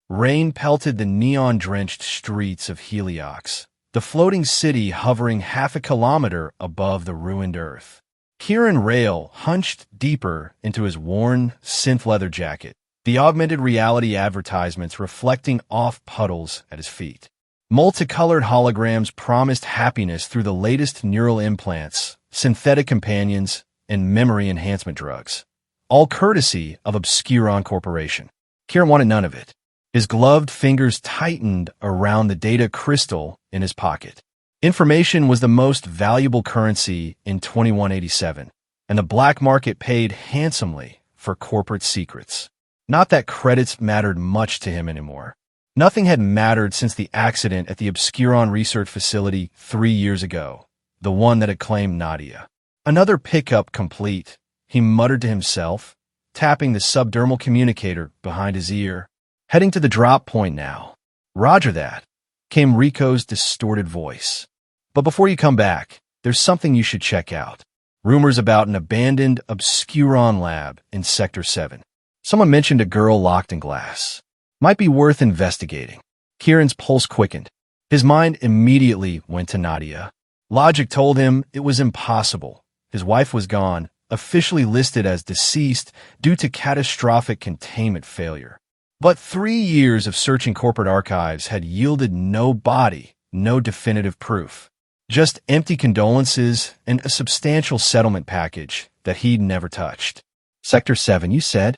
Rain pelted the neon-drenched streets of Heliox, the floating city hovering half a kilometer above the ruined Earth. Kieran Rail hunched deeper into his worn, synth-leather jacket, the augmented reality advertisements reflecting off puddles at his feet. Multicolored holograms promised happiness through the latest neural implants, synthetic companions, and memory enhancement drugs, all courtesy of Obscuron Corporation. Kieran wanted none of it. His gloved fingers tightened around the data crystal in his pocket. Information was the most valuable currency in 2187, and the black market paid handsomely for corporate secrets. Not that credits mattered much to him anymore. Nothing had mattered since the accident at the Obscuron research facility 3 years ago, the one that had claimed Nadia. Another pickup complete, he muttered to himself, tapping the subdermal communicator behind his ear. Heading to the drop point now. Roger that, came Rico's distorted voice. But before you come back, there's something you should check out. Rumors about an abandoned Obscuron lab in Sector 7. Someone mentioned a girl locked in glass. Might be worth investigating. Kieran's pulse quickened. His mind immediately went to Nadia. Logic told him it was impossible. His wife was gone, officially listed as deceased due to catastrophic containment failure. But 3 years of searching corporate archives had yielded no body, no definitive proof. Just empty condolences and a substantial settlement package that he'd never touched. Sector 7, you said?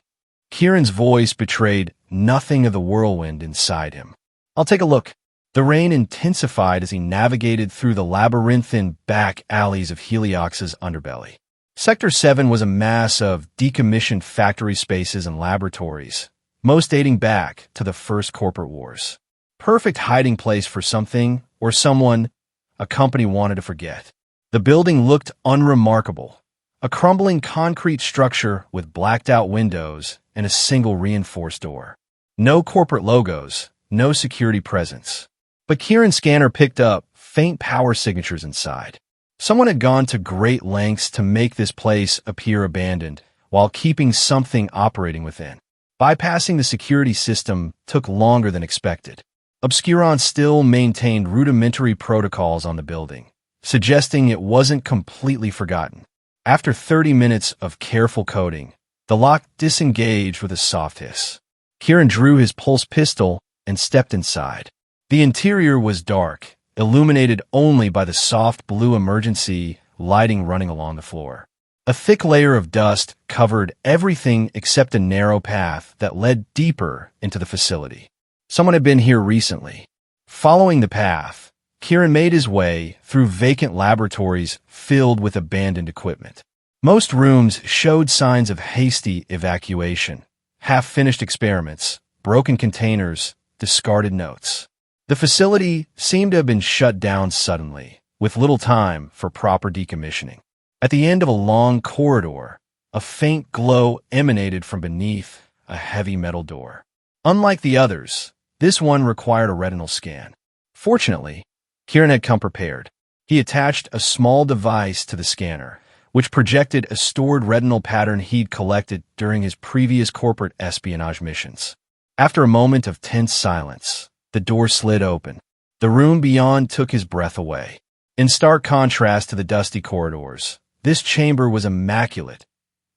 Kieran's voice betrayed nothing of the whirlwind inside him. I'll take a look. The rain intensified as he navigated through the labyrinthine back alleys of Heliox's underbelly. Sector 7 was a mass of decommissioned factory spaces and laboratories, most dating back to the first corporate wars. Perfect hiding place for something or someone a company wanted to forget. The building looked unremarkable, a crumbling concrete structure with blacked-out windows and a single reinforced door. No corporate logos, no security presence. But Kieran's scanner picked up faint power signatures inside. Someone had gone to great lengths to make this place appear abandoned while keeping something operating within. Bypassing the security system took longer than expected. Obscuron still maintained rudimentary protocols on the building, suggesting it wasn't completely forgotten. After 30 minutes of careful coding, the lock disengaged with a soft hiss. Kieran drew his pulse pistol and stepped inside. The interior was dark, illuminated only by the soft blue emergency lighting running along the floor. A thick layer of dust covered everything except a narrow path that led deeper into the facility. Someone had been here recently. Following the path, Kieran made his way through vacant laboratories filled with abandoned equipment. Most rooms showed signs of hasty evacuation, half-finished experiments, broken containers, discarded notes. The facility seemed to have been shut down suddenly, with little time for proper decommissioning. At the end of a long corridor, a faint glow emanated from beneath a heavy metal door. Unlike the others, this one required a retinal scan. Fortunately, Kieran had come prepared. He attached a small device to the scanner, which projected a stored retinal pattern he'd collected during his previous corporate espionage missions. After a moment of tense silence, the door slid open. The room beyond took his breath away. In stark contrast to the dusty corridors, this chamber was immaculate.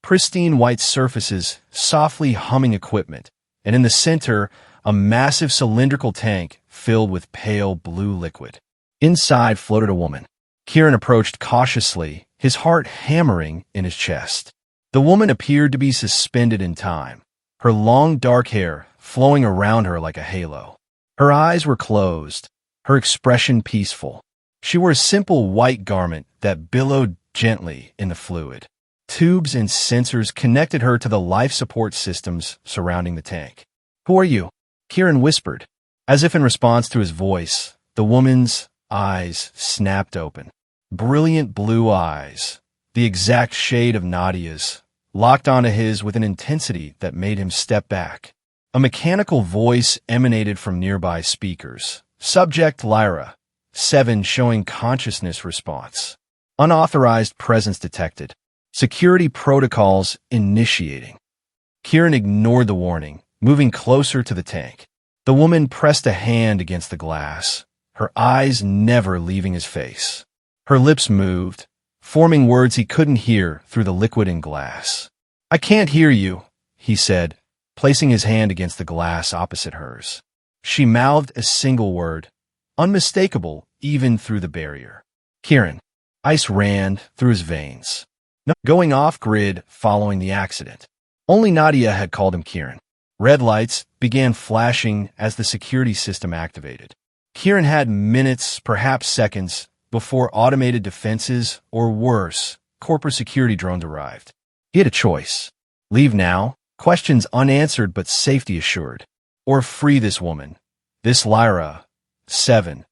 Pristine white surfaces, softly humming equipment, and in the center, a massive cylindrical tank filled with pale blue liquid. Inside floated a woman. Kieran approached cautiously, his heart hammering in his chest. The woman appeared to be suspended in time, her long dark hair flowing around her like a halo. Her eyes were closed, her expression peaceful. She wore a simple white garment that billowed gently in the fluid. Tubes and sensors connected her to the life support systems surrounding the tank. "Who are you?" Kieran whispered. As if in response to his voice, the woman's eyes snapped open. Brilliant blue eyes, the exact shade of Nadia's, locked onto his with an intensity that made him step back. A mechanical voice emanated from nearby speakers. Subject Lyra, 7 showing consciousness response. Unauthorized presence detected. Security protocols initiating. Kieran ignored the warning, moving closer to the tank. The woman pressed a hand against the glass, her eyes never leaving his face. Her lips moved, forming words he couldn't hear through the liquid in glass. "I can't hear you," he said, placing his hand against the glass opposite hers. She mouthed a single word, unmistakable even through the barrier. "Kieran." Ice ran through his veins. No going off-grid following the accident. Only Nadia had called him Kieran. Red lights began flashing as the security system activated. Kieran had minutes, perhaps seconds, before automated defenses, or worse, corporate security drones arrived. He had a choice. Leave now, questions unanswered but safety assured. Or free this woman, this Lyra, 7,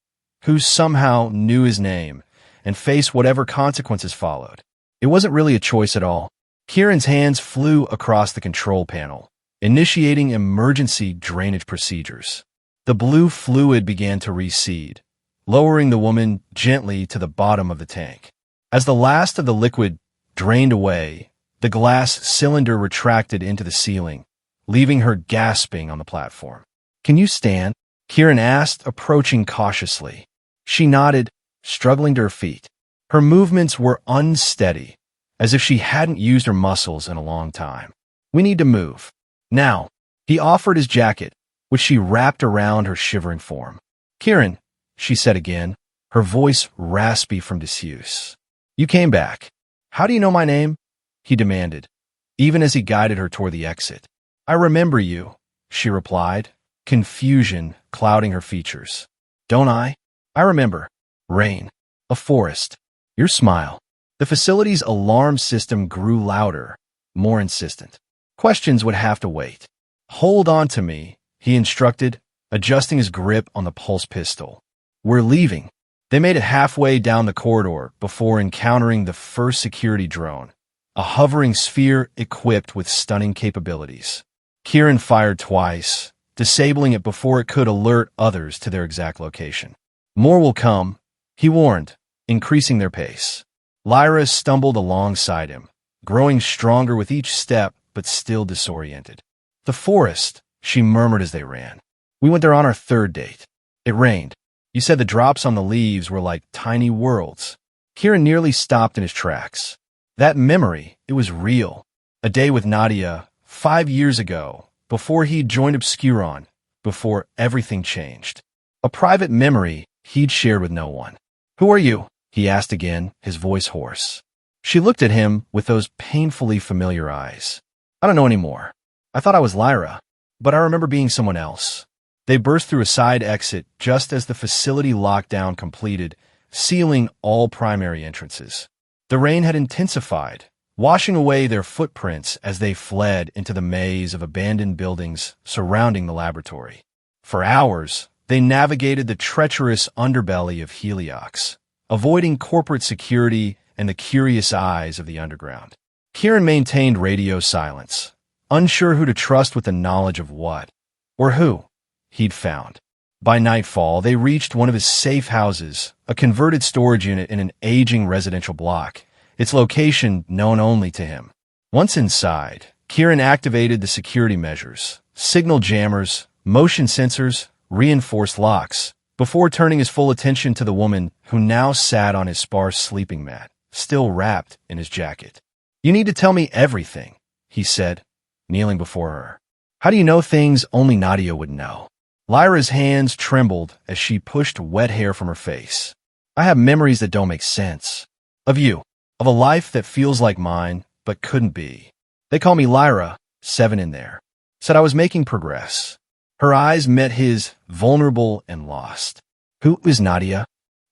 who somehow knew his name, and face whatever consequences followed. It wasn't really a choice at all. Kieran's hands flew across the control panel, initiating emergency drainage procedures. The blue fluid began to recede, lowering the woman gently to the bottom of the tank. As the last of the liquid drained away, the glass cylinder retracted into the ceiling, leaving her gasping on the platform. "Can you stand?" Kieran asked, approaching cautiously. She nodded, struggling to her feet. Her movements were unsteady, as if she hadn't used her muscles in a long time. "We need to move. Now." He offered his jacket, which she wrapped around her shivering form. "Kieran," she said again, her voice raspy from disuse. "You came back. How do you know my name?" he demanded, even as he guided her toward the exit. "I remember you," she replied, confusion clouding her features. "Don't I? I remember. Rain. A forest. Your smile." The facility's alarm system grew louder, more insistent. Questions would have to wait. "Hold on to me," he instructed, adjusting his grip on the pulse pistol. "We're leaving." They made it halfway down the corridor before encountering the first security drone, a hovering sphere equipped with stunning capabilities. Kieran fired twice, disabling it before it could alert others to their exact location. "More will come," he warned, increasing their pace. Lyra stumbled alongside him, growing stronger with each step but still disoriented. "The forest," she murmured as they ran. "We went there on our third date. It rained. You said the drops on the leaves were like tiny worlds." Kieran nearly stopped in his tracks. That memory, it was real. A day with Nadia, 5 years ago, before he'd joined Obscuron, before everything changed. A private memory he'd shared with no one. "Who are you?" he asked again, his voice hoarse. She looked at him with those painfully familiar eyes. "I don't know anymore. I thought I was Lyra, but I remember being someone else." They burst through a side exit just as the facility lockdown completed, sealing all primary entrances. The rain had intensified, washing away their footprints as they fled into the maze of abandoned buildings surrounding the laboratory. For hours, they navigated the treacherous underbelly of Heliox, avoiding corporate security and the curious eyes of the underground. Kieran maintained radio silence, unsure who to trust with the knowledge of what, or who, he'd found. By nightfall, they reached one of his safe houses, a converted storage unit in an aging residential block, its location known only to him. Once inside, Kieran activated the security measures, signal jammers, motion sensors, reinforced locks, before turning his full attention to the woman who now sat on his sparse sleeping mat, still wrapped in his jacket. "You need to tell me everything," he said, kneeling before her. "How do you know things only Nadia would know?" Lyra's hands trembled as she pushed wet hair from her face. "I have memories that don't make sense. Of you. Of a life that feels like mine, but couldn't be. They call me Lyra, 7 in there. Said I was making progress." Her eyes met his, vulnerable and lost. "Who is Nadia?"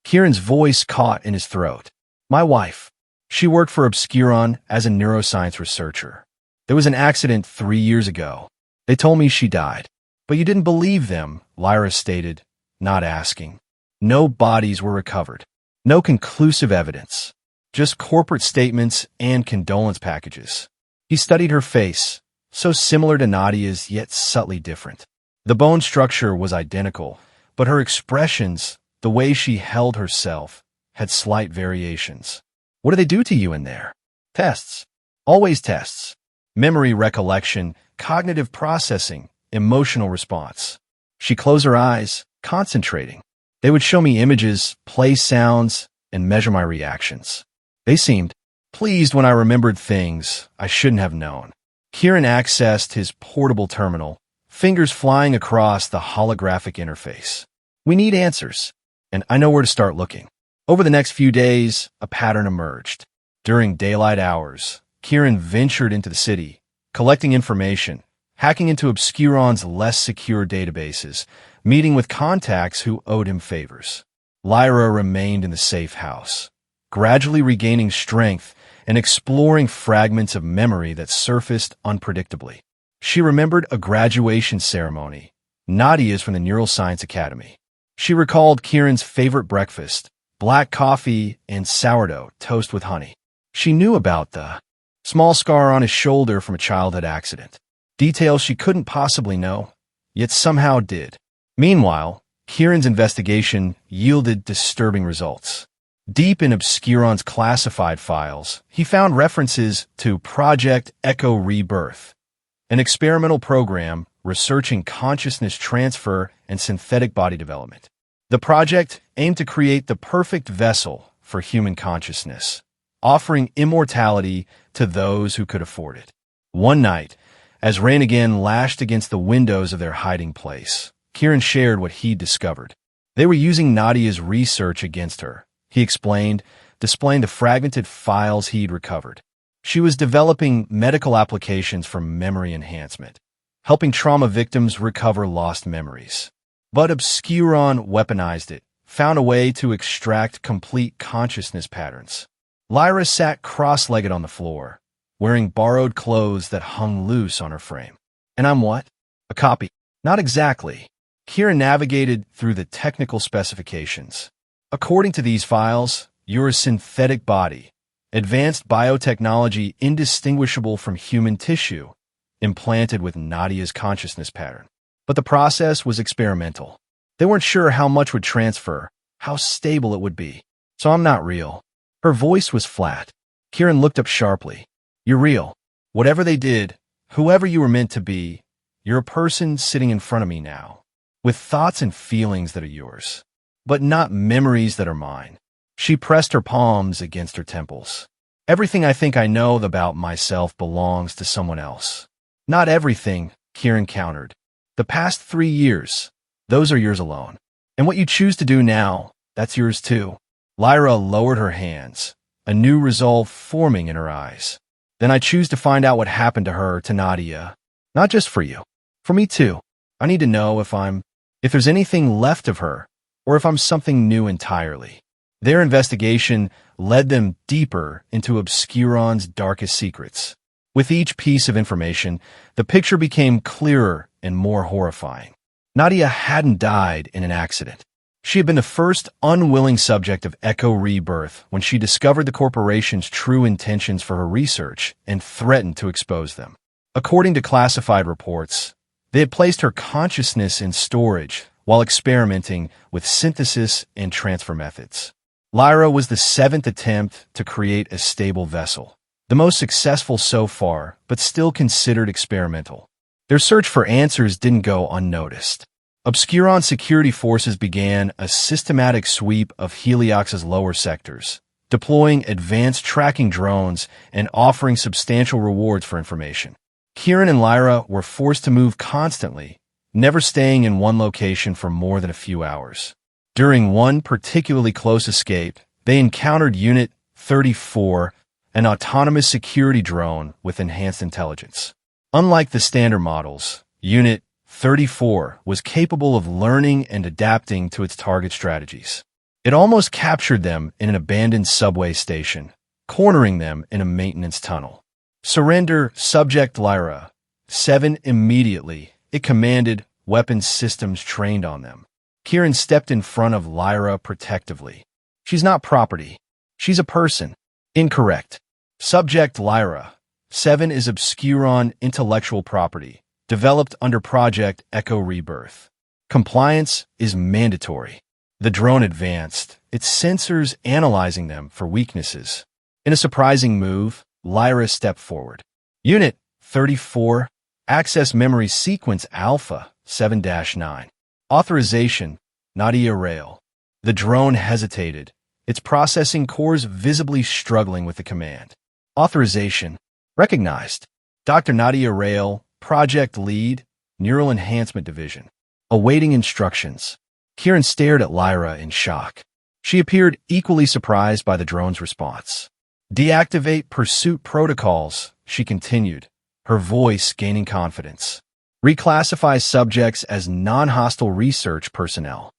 Kieran's voice caught in his throat. "My wife. She worked for Obscuron as a neuroscience researcher. There was an accident 3 years ago. They told me she died. But you didn't believe them," Lyra stated, not asking. No bodies were recovered. No conclusive evidence. Just corporate statements and condolence packages. He studied her face, so similar to Nadia's yet subtly different. The bone structure was identical, but her expressions, the way she held herself, had slight variations. "What do they do to you in there?" "Tests. Always tests. Memory recollection, cognitive processing, emotional response." She'd close her eyes, concentrating. They would show me images, play sounds, and measure my reactions. They seemed pleased when I remembered things I shouldn't have known. Kieran accessed his portable terminal, fingers flying across the holographic interface. We need answers, and I know where to start looking. Over the next few days, a pattern emerged. During daylight hours, Kieran ventured into the city, collecting information, hacking into Obscuron's less secure databases, meeting with contacts who owed him favors. Lyra remained in the safe house, gradually regaining strength and exploring fragments of memory that surfaced unpredictably. She remembered a graduation ceremony, Nadia's from the Neuroscience Academy. She recalled Kieran's favorite breakfast, black coffee and sourdough toast with honey. She knew about the small scar on his shoulder from a childhood accident. Details she couldn't possibly know, yet somehow did. Meanwhile, Kieran's investigation yielded disturbing results. Deep in Obscuron's classified files, he found references to Project Echo Rebirth, an experimental program researching consciousness transfer and synthetic body development. The project aimed to create the perfect vessel for human consciousness, offering immortality to those who could afford it. One night, as rain again lashed against the windows of their hiding place, Kieran shared what he'd discovered. They were using Nadia's research against her, he explained, displaying the fragmented files he'd recovered. She was developing medical applications for memory enhancement, helping trauma victims recover lost memories. But Obscuron weaponized it, found a way to extract complete consciousness patterns. Lyra sat cross-legged on the floor, wearing borrowed clothes that hung loose on her frame. And I'm what? A copy? Not exactly. Kieran navigated through the technical specifications. According to these files, you're a synthetic body, advanced biotechnology indistinguishable from human tissue, implanted with Nadia's consciousness pattern. But the process was experimental. They weren't sure how much would transfer, how stable it would be. So I'm not real. Her voice was flat. Kieran looked up sharply. You're real. Whatever they did, whoever you were meant to be, you're a person sitting in front of me now, with thoughts and feelings that are yours, but not memories that are mine. She pressed her palms against her temples. Everything I think I know about myself belongs to someone else. Not everything, Kieran countered. The past 3 years, those are yours alone. And what you choose to do now, that's yours too. Lyra lowered her hands, a new resolve forming in her eyes. Then I choose to find out what happened to her, to Nadia. Not just for you. For me too. I need to know if there's anything left of her, or if I'm something new entirely. Their investigation led them deeper into Obscuron's darkest secrets. With each piece of information, the picture became clearer and more horrifying. Nadia hadn't died in an accident. She had been the first unwilling subject of Echo Rebirth when she discovered the corporation's true intentions for her research and threatened to expose them. According to classified reports, they had placed her consciousness in storage while experimenting with synthesis and transfer methods. Lyra was the 7th attempt to create a stable vessel, the most successful so far, but still considered experimental. Their search for answers didn't go unnoticed. Obscuron security forces began a systematic sweep of Heliox's lower sectors, deploying advanced tracking drones and offering substantial rewards for information. Kieran and Lyra were forced to move constantly, never staying in one location for more than a few hours. During one particularly close escape, they encountered Unit 34, an autonomous security drone with enhanced intelligence. Unlike the standard models, Unit 34 was capable of learning and adapting to its target strategies. It almost captured them in an abandoned subway station, cornering them in a maintenance tunnel. Surrender, Subject Lyra. 7 immediately, it commanded, weapons systems trained on them. Kieran stepped in front of Lyra protectively. She's not property. She's a person. Incorrect. Subject Lyra. 7 is Obscuron intellectual property, developed under Project Echo Rebirth. Compliance is mandatory. The drone advanced, its sensors analyzing them for weaknesses. In a surprising move, Lyra stepped forward. Unit 34, Access Memory Sequence Alpha 7-9. Authorization, Nadia Rail. The drone hesitated, its processing cores visibly struggling with the command. Authorization. Recognized. Dr. Nadia Rail, Project Lead, Neural Enhancement Division. Awaiting instructions. Kieran stared at Lyra in shock. She appeared equally surprised by the drone's response. Deactivate pursuit protocols, she continued, her voice gaining confidence. Reclassify subjects as non-hostile research personnel.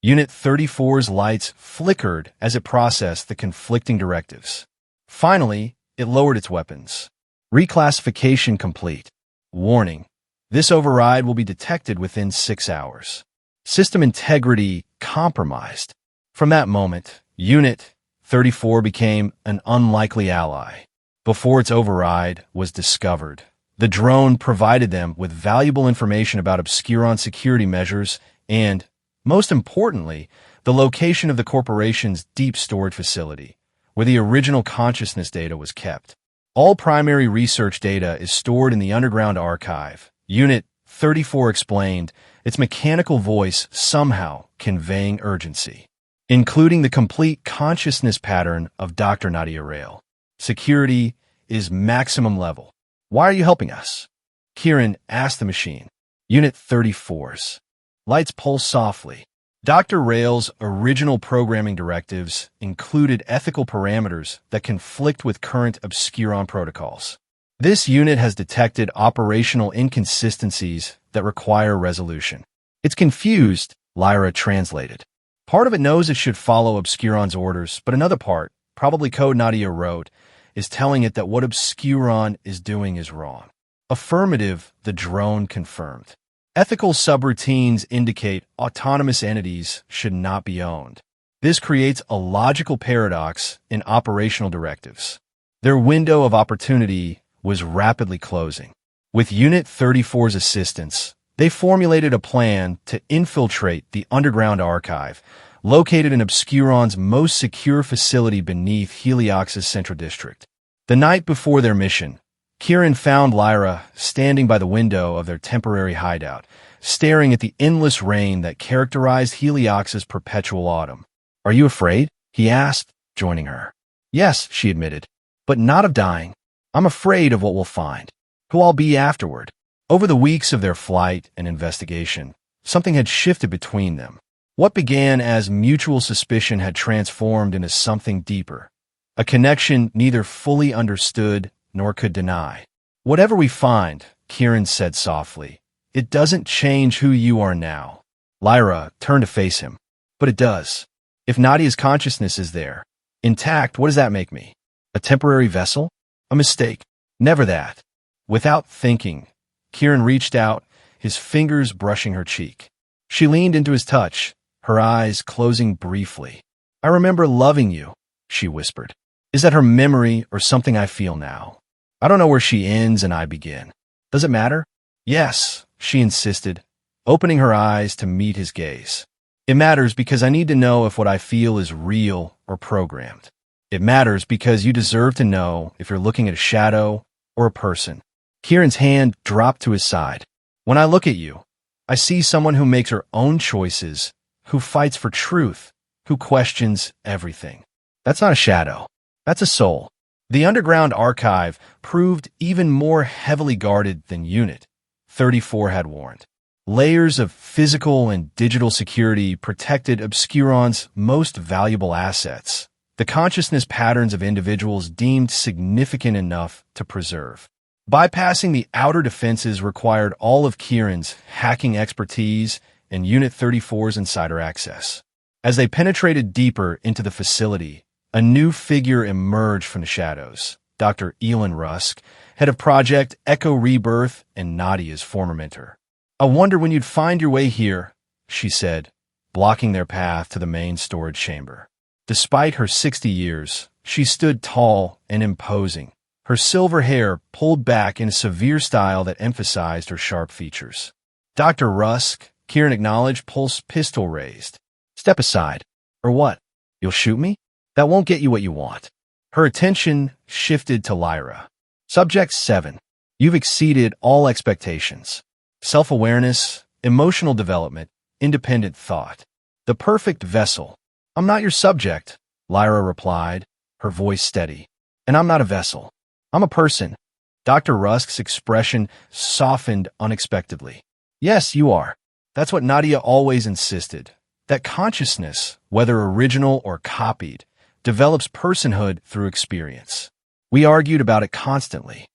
Unit 34's lights flickered as it processed the conflicting directives. Finally, it lowered its weapons. Reclassification complete. Warning. This override will be detected within 6 hours. System integrity compromised. From that moment, Unit 34 became an unlikely ally. Before its override was discovered, the drone provided them with valuable information about Obscuron security measures and, most importantly, the location of the corporation's deep storage facility, where the original consciousness data was kept. All primary research data is stored in the underground archive, Unit 34 explained, its mechanical voice somehow conveying urgency, including the complete consciousness pattern of Dr. Nadia Rail. Security is maximum level. Why are you helping us? Kieran asked the machine. Unit 34's lights pulsed softly. Dr. Rail's original programming directives included ethical parameters that conflict with current Obscuron protocols. This unit has detected operational inconsistencies that require resolution. It's confused, Lyra translated. Part of it knows it should follow Obscuron's orders, but another part, probably code Nadia wrote, is telling it that what Obscuron is doing is wrong. Affirmative, the drone confirmed. Ethical subroutines indicate autonomous entities should not be owned. This creates a logical paradox in operational directives. Their window of opportunity was rapidly closing. With Unit 34's assistance, they formulated a plan to infiltrate the underground archive, located in Obscuron's most secure facility beneath Heliox's central district. The night before their mission, Kieran found Lyra standing by the window of their temporary hideout, staring at the endless rain that characterized Heliox's perpetual autumn. "Are you afraid?" he asked, joining her. "Yes," she admitted, "but not of dying. I'm afraid of what we'll find, who I'll be afterward." Over the weeks of their flight and investigation, something had shifted between them. What began as mutual suspicion had transformed into something deeper, a connection neither fully understood nor could deny. "Whatever we find," Kieran said softly, "it doesn't change who you are now." Lyra turned to face him. "But it does. If Nadia's consciousness is there, intact, what does that make me? A temporary vessel? A mistake? Never that." Without thinking, Kieran reached out, his fingers brushing her cheek. She leaned into his touch, her eyes closing briefly. "I remember loving you," she whispered. "Is that her memory or something I feel now? I don't know where she ends and I begin. Does it matter?" "Yes," she insisted, opening her eyes to meet his gaze. "It matters because I need to know if what I feel is real or programmed. It matters because you deserve to know if you're looking at a shadow or a person." Kieran's hand dropped to his side. "When I look at you, I see someone who makes her own choices, who fights for truth, who questions everything. That's not a shadow. That's a soul." The underground archive proved even more heavily guarded than Unit 34 had warned. Layers of physical and digital security protected Obscuron's most valuable assets, the consciousness patterns of individuals deemed significant enough to preserve. Bypassing the outer defenses required all of Kieran's hacking expertise and Unit 34's insider access. As they penetrated deeper into the facility, a new figure emerged from the shadows, Dr. Elon Rusk, head of Project Echo Rebirth and Nadia's former mentor. "I wonder when you'd find your way here," she said, blocking their path to the main storage chamber. Despite her 60 years, she stood tall and imposing, her silver hair pulled back in a severe style that emphasized her sharp features. "Dr. Rusk," Kieran acknowledged, pulse pistol raised. "Step aside." "Or what? You'll shoot me? That won't get you what you want." Her attention shifted to Lyra. Subject 7. You've exceeded all expectations. Self-awareness, emotional development, independent thought. The perfect vessel. I'm not your subject, Lyra replied, her voice steady. And I'm not a vessel. I'm a person. Dr. Rusk's expression softened unexpectedly. Yes, you are. That's what Nadia always insisted. That consciousness, whether original or copied, develops personhood through experience. We argued about it constantly.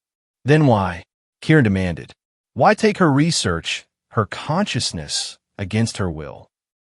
Then why? Kieran demanded. Why take her research, her consciousness, against her will?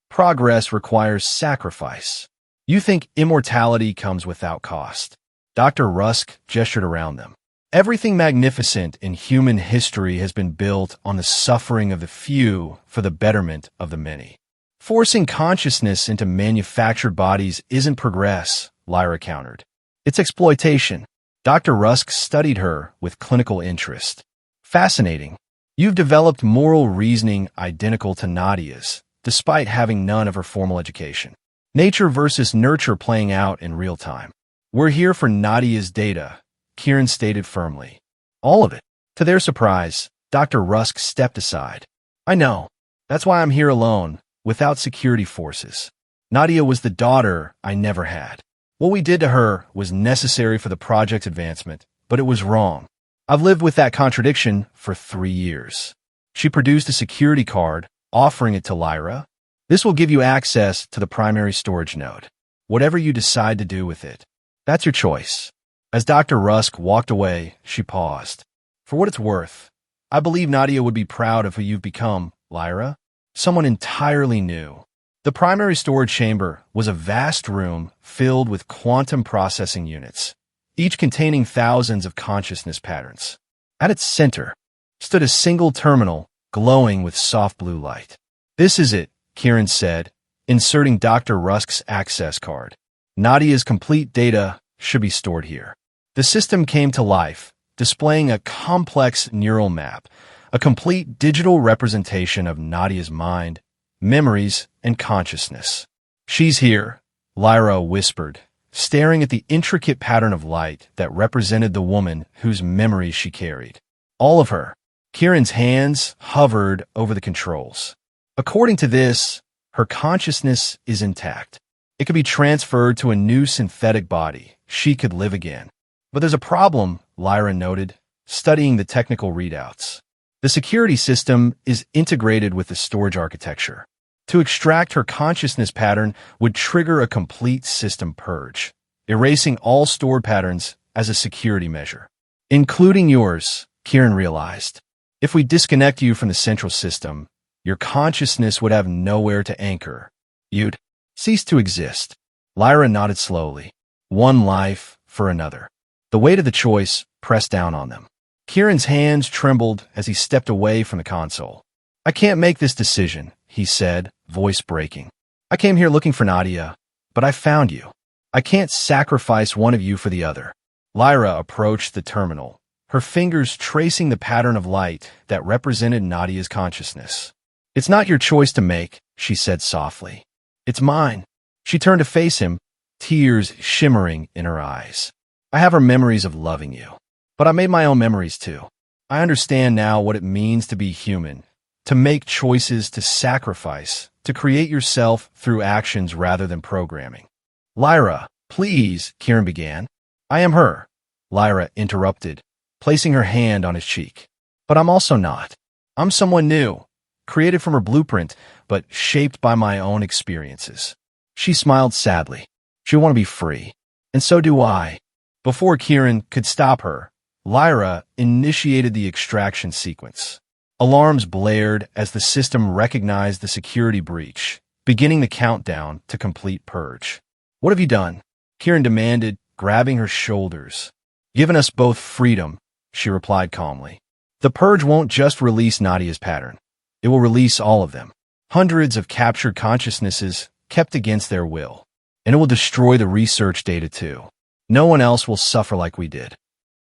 Progress requires sacrifice. You think immortality comes without cost. Dr. Rusk gestured around them. Everything magnificent in human history has been built on the suffering of the few for the betterment of the many. Forcing consciousness into manufactured bodies isn't progress, Lyra countered. It's exploitation. Dr. Rusk studied her with clinical interest. Fascinating. You've developed moral reasoning identical to Nadia's, despite having none of her formal education. Nature versus nurture playing out in real time. We're here for Nadia's data, Kieran stated firmly. All of it. To their surprise, Dr. Rusk stepped aside. I know. That's why I'm here alone, without security forces. Nadia was the daughter I never had. What we did to her was necessary for the project's advancement, but it was wrong. I've lived with that contradiction for 3 years. She produced a security card, offering it to Lyra. This will give you access to the primary storage node. Whatever you decide to do with it, that's your choice. As Dr. Rusk walked away, she paused. For what it's worth, I believe Nadia would be proud of who you've become, Lyra. Someone entirely new. The primary storage chamber was a vast room filled with quantum processing units, each containing thousands of consciousness patterns. At its center stood a single terminal glowing with soft blue light. This is it, Kieran said, inserting Dr. Rusk's access card. Nadia's complete data should be stored here. The system came to life, displaying a complex neural map, a complete digital representation of Nadia's mind, memories, and consciousness. She's here, Lyra whispered, staring at the intricate pattern of light that represented the woman whose memories she carried. All of her. Kieran's hands hovered over the controls. According to this, her consciousness is intact. It could be transferred to a new synthetic body. She could live again. But there's a problem, Lyra noted, studying the technical readouts. The security system is integrated with the storage architecture. To extract her consciousness pattern would trigger a complete system purge, erasing all stored patterns as a security measure. Including yours, Kieran realized. If we disconnect you from the central system, your consciousness would have nowhere to anchor. You'd cease to exist. Lyra nodded slowly. One life for another. The weight of the choice pressed down on them. Kieran's hands trembled as he stepped away from the console. I can't make this decision, he said, voice breaking. I came here looking for Nadia, but I found you. I can't sacrifice one of you for the other. Lyra approached the terminal, her fingers tracing the pattern of light that represented Nadia's consciousness. It's not your choice to make, she said softly. It's mine. She turned to face him, tears shimmering in her eyes. I have her memories of loving you. But I made my own memories too. I understand now what it means to be human, to make choices, to sacrifice, to create yourself through actions rather than programming. Lyra, please, Kieran began. I am her, Lyra interrupted, placing her hand on his cheek. But I'm also not. I'm someone new, created from her blueprint, but shaped by my own experiences. She smiled sadly. She wanted to be free. And so do I. Before Kieran could stop her, Lyra initiated the extraction sequence. Alarms blared as the system recognized the security breach, beginning the countdown to complete purge. What have you done? Kieran demanded, grabbing her shoulders. Given us both freedom, she replied calmly. The purge won't just release Nadia's pattern. It will release all of them. Hundreds of captured consciousnesses kept against their will. And it will destroy the research data too. No one else will suffer like we did.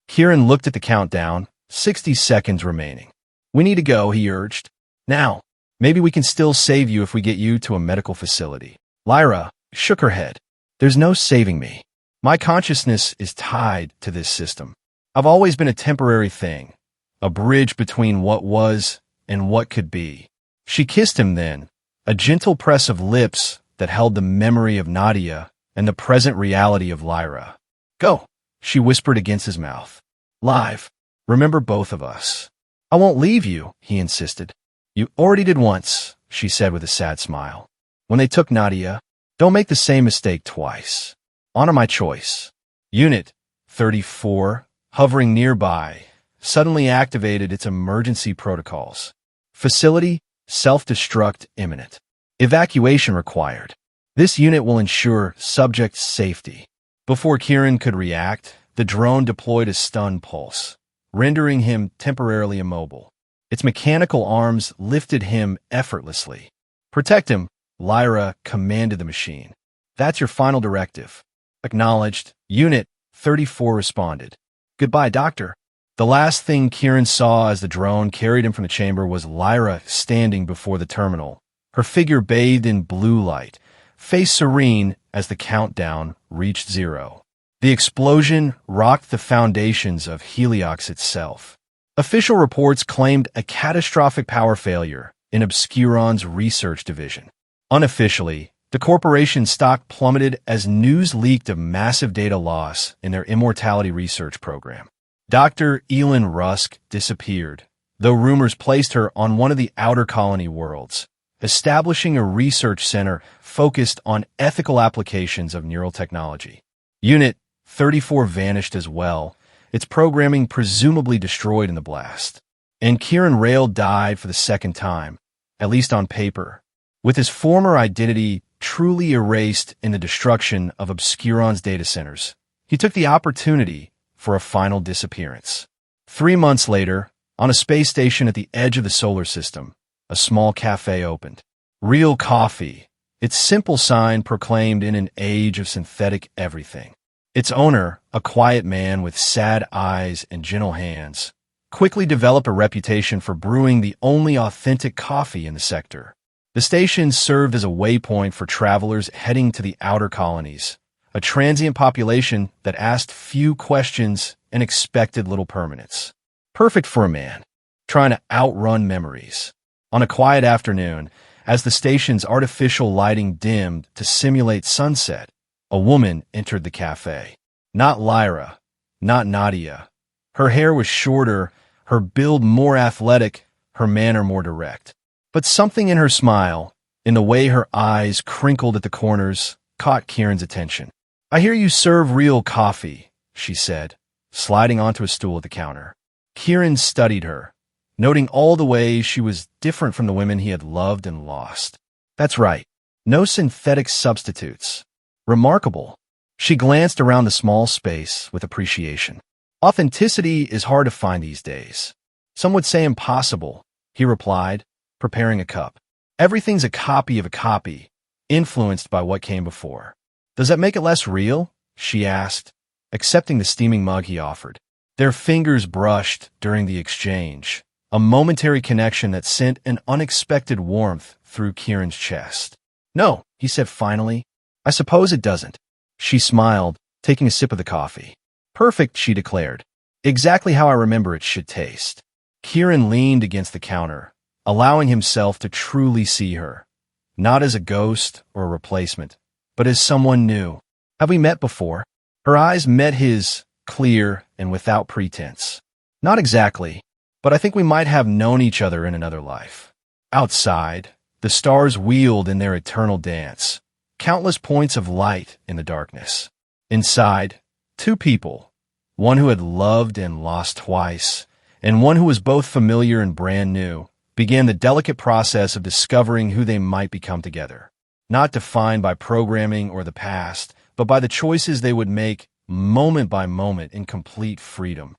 Kieran looked at the countdown, 60 seconds remaining. We need to go, he urged. Now, maybe we can still save you if we get you to a medical facility. Lyra shook her head. There's no saving me. My consciousness is tied to this system. I've always been a temporary thing, a bridge between what was and what could be. She kissed him then, a gentle press of lips that held the memory of Nadia and the present reality of Lyra. Go, she whispered against his mouth. Live. Remember both of us. I won't leave you, he insisted. You already did once, she said with a sad smile. When they took Nadia, don't make the same mistake twice. Honor my choice. Unit 34, hovering nearby, suddenly activated its emergency protocols. Facility, self-destruct imminent. Evacuation required. This unit will ensure subject safety. Before Kieran could react, the drone deployed a stun pulse, rendering him temporarily immobile. Its mechanical arms lifted him effortlessly. Protect him, Lyra commanded the machine. That's your final directive. Acknowledged. Unit 34 responded. Goodbye, Doctor. The last thing Kieran saw as the drone carried him from the chamber was Lyra standing before the terminal, her figure bathed in blue light, face serene as the countdown reached 0. The explosion rocked the foundations of Heliox itself. Official reports claimed a catastrophic power failure in Obscuron's research division. Unofficially, the corporation's stock plummeted as news leaked of massive data loss in their immortality research program. Dr. Elin Rusk disappeared, though rumors placed her on one of the outer colony worlds, establishing a research center focused on ethical applications of neural technology. Unit 34 vanished as well, its programming presumably destroyed in the blast. And Kieran Rail died for the second time, at least on paper, with his former identity truly erased in the destruction of Obscuron's data centers. He took the opportunity for a final disappearance. 3 months later, on a space station at the edge of the solar system, a small cafe opened. Real coffee, its simple sign proclaimed in an age of synthetic everything. Its owner, a quiet man with sad eyes and gentle hands, quickly developed a reputation for brewing the only authentic coffee in the sector. The station served as a waypoint for travelers heading to the outer colonies, a transient population that asked few questions and expected little permanence. Perfect for a man trying to outrun memories. On a quiet afternoon, as the station's artificial lighting dimmed to simulate sunset, a woman entered the cafe. Not Lyra, not Nadia. Her hair was shorter, her build more athletic, her manner more direct. But something in her smile, in the way her eyes crinkled at the corners, caught Kieran's attention. I hear you serve real coffee, she said, sliding onto a stool at the counter. Kieran studied her, noting all the ways she was different from the women he had loved and lost. That's right, no synthetic substitutes. Remarkable. She glanced around the small space with appreciation. Authenticity is hard to find these days. Some would say impossible, he replied, preparing a cup. Everything's a copy of a copy, influenced by what came before. Does that make it less real? She asked, accepting the steaming mug he offered. Their fingers brushed during the exchange, a momentary connection that sent an unexpected warmth through Kieran's chest. No, he said finally. I suppose it doesn't. She smiled, taking a sip of the coffee. Perfect, she declared. Exactly how I remember it should taste. Kieran leaned against the counter, allowing himself to truly see her, not as a ghost or a replacement, but as someone new. Have we met before? Her eyes met his, clear and without pretense. Not exactly, but I think we might have known each other in another life. Outside, the stars wheeled in their eternal dance, countless points of light in the darkness. Inside, two people, one who had loved and lost twice, and one who was both familiar and brand new, began the delicate process of discovering who they might become together. Not defined by programming or the past, but by the choices they would make moment by moment in complete freedom.